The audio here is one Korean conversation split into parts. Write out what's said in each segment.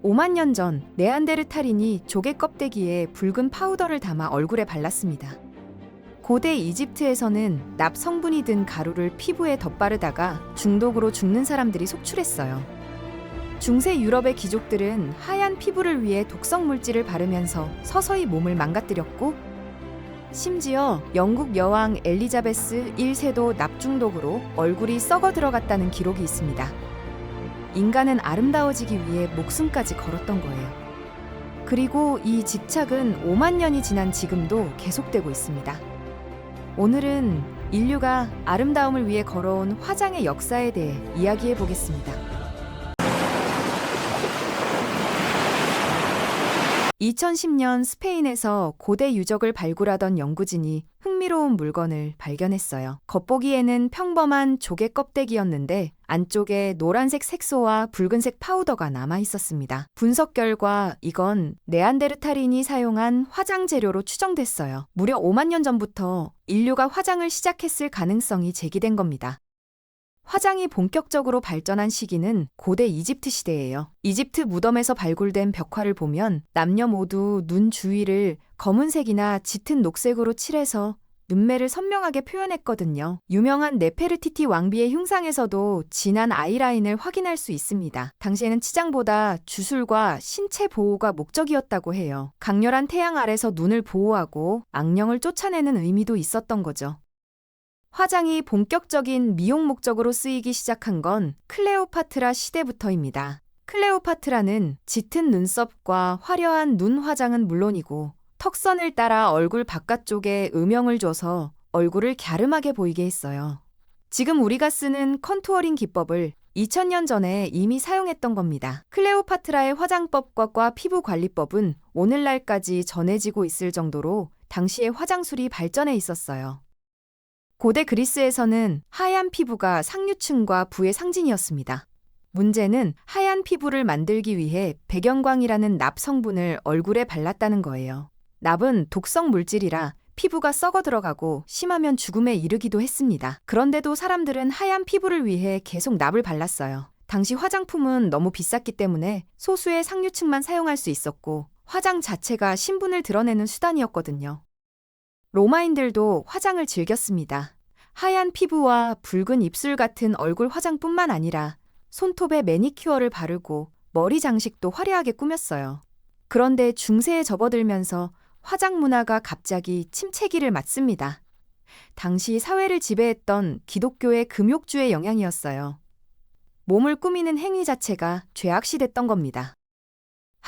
5만 년 전 네안데르탈인이 조개 껍데기에 붉은 파우더를 담아 얼굴에 발랐습니다. 고대 이집트에서는 납 성분이 든 가루를 피부에 덧바르다가 중독으로 죽는 사람들이 속출했어요. 중세 유럽의 귀족들은 하얀 피부를 위해 독성 물질을 바르면서 서서히 몸을 망가뜨렸고, 심지어 영국 여왕 엘리자베스 1세도 납 중독으로 얼굴이 썩어 들어갔다는 기록이 있습니다. 인간은 아름다워지기 위해 목숨까지 걸었던 거예요. 그리고 이 집착은 5만 년이 지난 지금도 계속되고 있습니다. 오늘은 인류가 아름다움을 위해 걸어온 화장의 역사에 대해 이야기해 보겠습니다. 2010년 스페인에서 고대 유적을 발굴하던 연구진이 흥미로운 물건을 발견했어요. 겉보기에는 평범한 조개 껍데기였는데 안쪽에 노란색 색소와 붉은색 파우더가 남아 있었습니다. 분석 결과 이건 네안데르탈인이 사용한 화장 재료로 추정됐어요. 무려 5만 년 전부터 인류가 화장을 시작했을 가능성이 제기된 겁니다. 화장이 본격적으로 발전한 시기는 고대 이집트 시대예요. 이집트 무덤에서 발굴된 벽화를 보면 남녀 모두 눈 주위를 검은색이나 짙은 녹색으로 칠해서 눈매를 선명하게 표현했거든요. 유명한 네페르티티 왕비의 흉상에서도 진한 아이라인을 확인할 수 있습니다. 당시에는 치장보다 주술과 신체 보호가 목적이었다고 해요. 강렬한 태양 아래서 눈을 보호하고 악령을 쫓아내는 의미도 있었던 거죠. 화장이 본격적인 미용 목적으로 쓰이기 시작한 건 클레오파트라 시대부터입니다. 클레오파트라는 짙은 눈썹과 화려한 눈 화장은 물론이고 턱선을 따라 얼굴 바깥쪽에 음영을 줘서 얼굴을 갸름하게 보이게 했어요. 지금 우리가 쓰는 컨투어링 기법을 2000년 전에 이미 사용했던 겁니다. 클레오파트라의 화장법과 피부 관리법은 오늘날까지 전해지고 있을 정도로 당시의 화장술이 발전해 있었어요. 고대 그리스에서는 하얀 피부가 상류층과 부의 상징이었습니다. 문제는 하얀 피부를 만들기 위해 백연광이라는 납 성분을 얼굴에 발랐다는 거예요. 납은 독성 물질이라 피부가 썩어 들어가고 심하면 죽음에 이르기도 했습니다. 그런데도 사람들은 하얀 피부를 위해 계속 납을 발랐어요. 당시 화장품은 너무 비쌌기 때문에 소수의 상류층만 사용할 수 있었고 화장 자체가 신분을 드러내는 수단이었거든요. 로마인들도 화장을 즐겼습니다. 하얀 피부와 붉은 입술 같은 얼굴 화장뿐만 아니라 손톱에 매니큐어를 바르고 머리 장식도 화려하게 꾸몄어요. 그런데 중세에 접어들면서 화장 문화가 갑자기 침체기를 맞습니다. 당시 사회를 지배했던 기독교의 금욕주의 영향이었어요. 몸을 꾸미는 행위 자체가 죄악시됐던 겁니다.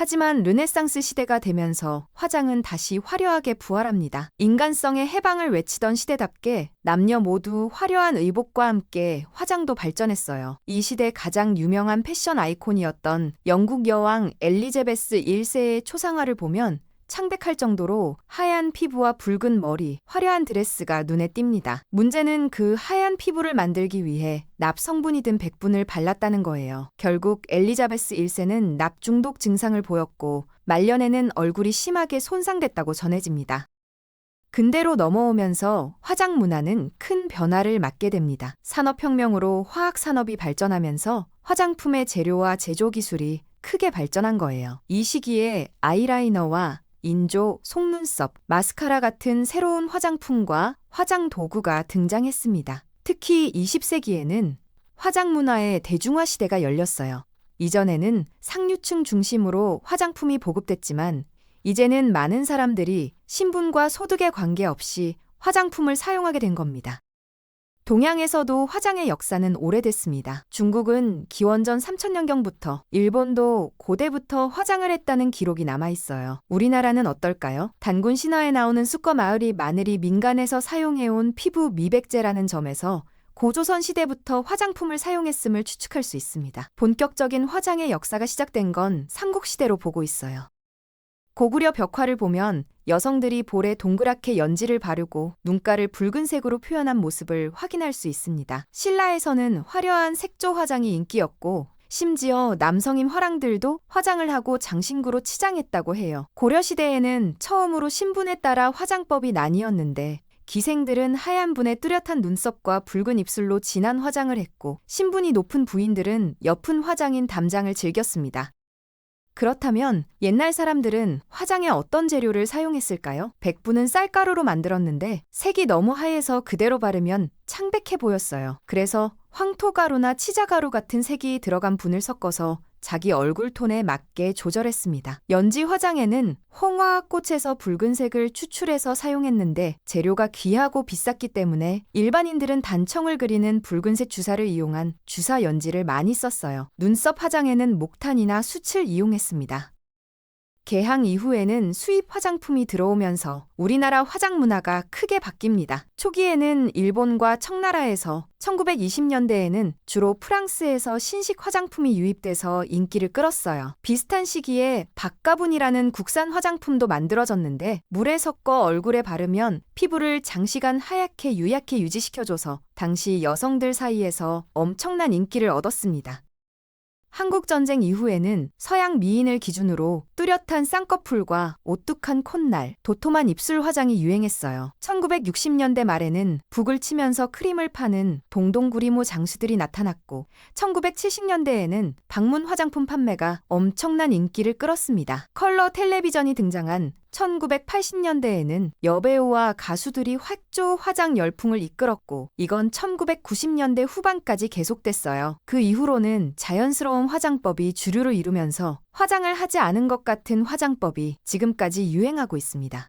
하지만 르네상스 시대가 되면서 화장은 다시 화려하게 부활합니다. 인간성의 해방을 외치던 시대답게 남녀 모두 화려한 의복과 함께 화장도 발전했어요. 이 시대 가장 유명한 패션 아이콘이었던 영국 여왕 엘리자베스 1세의 초상화를 보면 창백할 정도로 하얀 피부와 붉은 머리, 화려한 드레스가 눈에 띕니다. 문제는 그 하얀 피부를 만들기 위해 납 성분이 든 백분을 발랐다는 거예요. 결국 엘리자베스 1세는 납 중독 증상을 보였고 말년에는 얼굴이 심하게 손상됐다고 전해집니다. 근대로 넘어오면서 화장 문화는 큰 변화를 맞게 됩니다. 산업혁명으로 화학산업이 발전하면서 화장품의 재료와 제조 기술이 크게 발전한 거예요. 이 시기에 아이라이너와 인조, 속눈썹, 마스카라 같은 새로운 화장품과 화장 도구가 등장했습니다. 특히 20세기에는 화장 문화의 대중화 시대가 열렸어요. 이전에는 상류층 중심으로 화장품이 보급됐지만 이제는 많은 사람들이 신분과 소득에 관계없이 화장품을 사용하게 된 겁니다. 동양에서도 화장의 역사는 오래됐습니다. 중국은 기원전 3000년경부터, 일본도 고대부터 화장을 했다는 기록이 남아있어요. 우리나라는 어떨까요? 단군 신화에 나오는 쑥거마을이 마늘이 민간에서 사용해온 피부 미백제라는 점에서 고조선 시대부터 화장품을 사용했음을 추측할 수 있습니다. 본격적인 화장의 역사가 시작된 건 삼국시대로 보고 있어요. 고구려 벽화를 보면 여성들이 볼에 동그랗게 연지를 바르고 눈가를 붉은색으로 표현한 모습을 확인할 수 있습니다. 신라에서는 화려한 색조 화장이 인기였고 심지어 남성인 화랑들도 화장을 하고 장신구로 치장했다고 해요. 고려시대에는 처음으로 신분에 따라 화장법이 나뉘었는데 기생들은 하얀 분의 뚜렷한 눈썹과 붉은 입술로 진한 화장을 했고 신분이 높은 부인들은 옅은 화장인 담장을 즐겼습니다. 그렇다면 옛날 사람들은 화장에 어떤 재료를 사용했을까요? 백부는 쌀가루로 만들었는데 색이 너무 하얘서 그대로 바르면 창백해 보였어요. 그래서 황토가루나 치자가루 같은 색이 들어간 분을 섞어서 자기 얼굴 톤에 맞게 조절했습니다. 연지 화장에는 홍화꽃에서 붉은색을 추출해서 사용했는데 재료가 귀하고 비쌌기 때문에 일반인들은 단청을 그리는 붉은색 주사를 이용한 주사 연지를 많이 썼어요. 눈썹 화장에는 목탄이나 숯을 이용했습니다. 개항 이후에는 수입 화장품이 들어오면서 우리나라 화장 문화가 크게 바뀝니다. 초기에는 일본과 청나라에서 1920년대에는 주로 프랑스에서 신식 화장품이 유입돼서 인기를 끌었어요. 비슷한 시기에 박가분이라는 국산 화장품도 만들어졌는데 물에 섞어 얼굴에 바르면 피부를 장시간 하얗게 유약해 유지시켜줘서 당시 여성들 사이에서 엄청난 인기를 얻었습니다. 한국전쟁 이후에는 서양 미인을 기준으로 뚜렷한 쌍꺼풀과 오뚝한 콧날, 도톰한 입술 화장이 유행했어요. 1960년대 말에는 북을 치면서 크림을 파는 동동구리모 장수들이 나타났고 1970년대에는 방문 화장품 판매가 엄청난 인기를 끌었습니다. 컬러 텔레비전이 등장한 1980년대에는 여배우와 가수들이 활조 화장 열풍을 이끌었고 이건 1990년대 후반까지 계속됐어요. 그 이후로는 자연스러운 화장법이 주류를 이루면서 화장을 하지 않은 것 같은 화장법이 지금까지 유행하고 있습니다.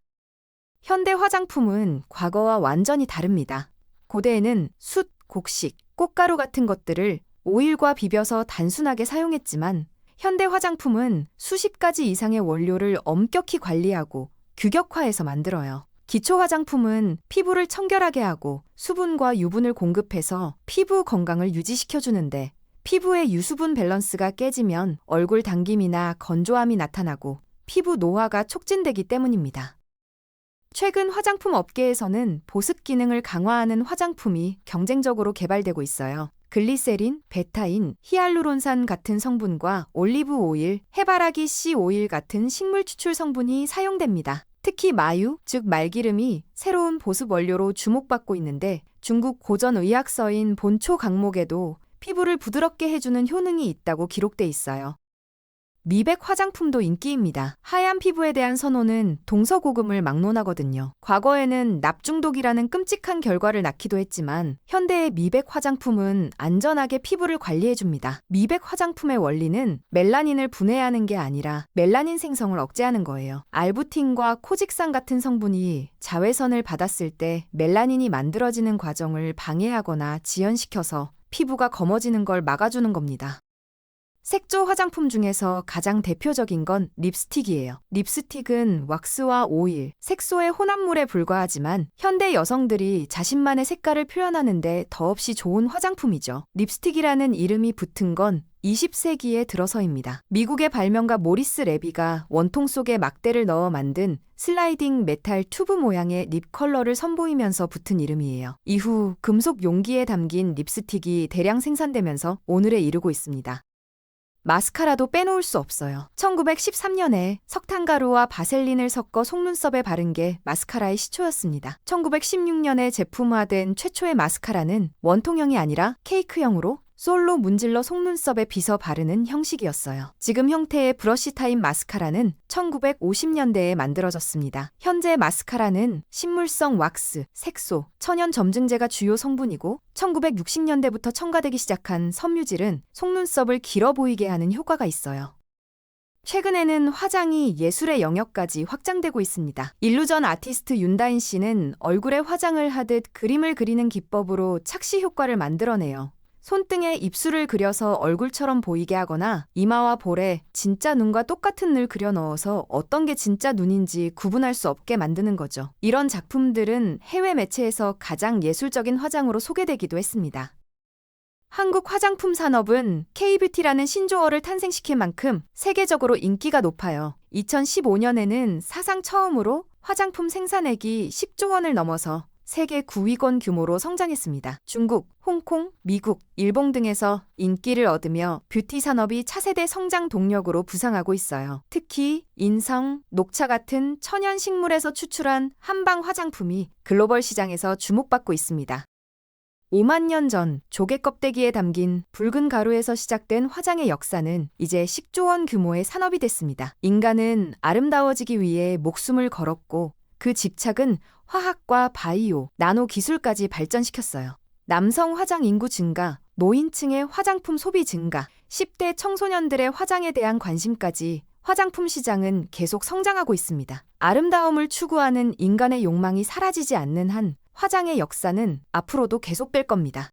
현대 화장품은 과거와 완전히 다릅니다. 고대에는 숯, 곡식, 꽃가루 같은 것들을 오일과 비벼서 단순하게 사용했지만 현대 화장품은 수십 가지 이상의 원료를 엄격히 관리하고 규격화해서 만들어요. 기초 화장품은 피부를 청결하게 하고 수분과 유분을 공급해서 피부 건강을 유지시켜주는데 피부의 유수분 밸런스가 깨지면 얼굴 당김이나 건조함이 나타나고 피부 노화가 촉진되기 때문입니다. 최근 화장품 업계에서는 보습 기능을 강화하는 화장품이 경쟁적으로 개발되고 있어요. 글리세린, 베타인, 히알루론산 같은 성분과 올리브 오일, 해바라기 씨 오일 같은 식물 추출 성분이 사용됩니다. 특히 마유, 즉 말기름이 새로운 보습 원료로 주목받고 있는데 중국 고전 의학서인 본초 강목에도 피부를 부드럽게 해주는 효능이 있다고 기록돼 있어요. 미백 화장품도 인기입니다. 하얀 피부에 대한 선호는 동서고금을 막론하거든요. 과거에는 납중독이라는 끔찍한 결과를 낳기도 했지만 현대의 미백 화장품은 안전하게 피부를 관리해줍니다. 미백 화장품의 원리는 멜라닌을 분해하는 게 아니라 멜라닌 생성을 억제하는 거예요. 알부틴과 코직산 같은 성분이 자외선을 받았을 때 멜라닌이 만들어지는 과정을 방해하거나 지연시켜서 피부가 검어지는 걸 막아주는 겁니다. 색조 화장품 중에서 가장 대표적인 건 립스틱이에요. 립스틱은 왁스와 오일, 색소의 혼합물에 불과하지만 현대 여성들이 자신만의 색깔을 표현하는데 더없이 좋은 화장품이죠. 립스틱이라는 이름이 붙은 건 20세기에 들어서입니다. 미국의 발명가 모리스 레비가 원통 속에 막대를 넣어 만든 슬라이딩 메탈 튜브 모양의 립 컬러를 선보이면서 붙은 이름이에요. 이후 금속 용기에 담긴 립스틱이 대량 생산되면서 오늘에 이르고 있습니다. 마스카라도 빼놓을 수 없어요. 1913년에 석탄가루와 바셀린을 섞어 속눈썹에 바른 게 마스카라의 시초였습니다. 1916년에 제품화된 최초의 마스카라는 원통형이 아니라 케이크형으로 솔로 문질러 속눈썹에 빗어 바르는 형식이었어요. 지금 형태의 브러쉬 타입 마스카라는 1950년대에 만들어졌습니다. 현재 마스카라는 식물성 왁스, 색소, 천연 점증제가 주요 성분이고 1960년대부터 첨가되기 시작한 섬유질은 속눈썹을 길어 보이게 하는 효과가 있어요. 최근에는 화장이 예술의 영역까지 확장되고 있습니다. 일루전 아티스트 윤다인 씨는 얼굴에 화장을 하듯 그림을 그리는 기법으로 착시 효과를 만들어내요. 손등에 입술을 그려서 얼굴처럼 보이게 하거나 이마와 볼에 진짜 눈과 똑같은 늘 그려 넣어서 어떤 게 진짜 눈인지 구분할 수 없게 만드는 거죠. 이런 작품들은 해외 매체에서 가장 예술적인 화장으로 소개되기도 했습니다. 한국 화장품 산업은 K-뷰티라는 신조어를 탄생시킬 만큼 세계적으로 인기가 높아요. 2015년에는 사상 처음으로 화장품 생산액이 10조 원을 넘어서 세계 9위권 규모로 성장했습니다. 중국, 홍콩, 미국, 일본 등에서 인기를 얻으며 뷰티 산업이 차세대 성장 동력으로 부상하고 있어요. 특히 인성, 녹차 같은 천연 식물에서 추출한 한방 화장품이 글로벌 시장에서 주목받고 있습니다. 5만 년 전 조개 껍데기에 담긴 붉은 가루에서 시작된 화장의 역사는 이제 10조 원 규모의 산업이 됐습니다. 인간은 아름다워지기 위해 목숨을 걸었고 그 집착은 화학과 바이오, 나노 기술까지 발전시켰어요. 남성 화장 인구 증가, 노인층의 화장품 소비 증가, 10대 청소년들의 화장에 대한 관심까지 화장품 시장은 계속 성장하고 있습니다. 아름다움을 추구하는 인간의 욕망이 사라지지 않는 한 화장의 역사는 앞으로도 계속될 겁니다.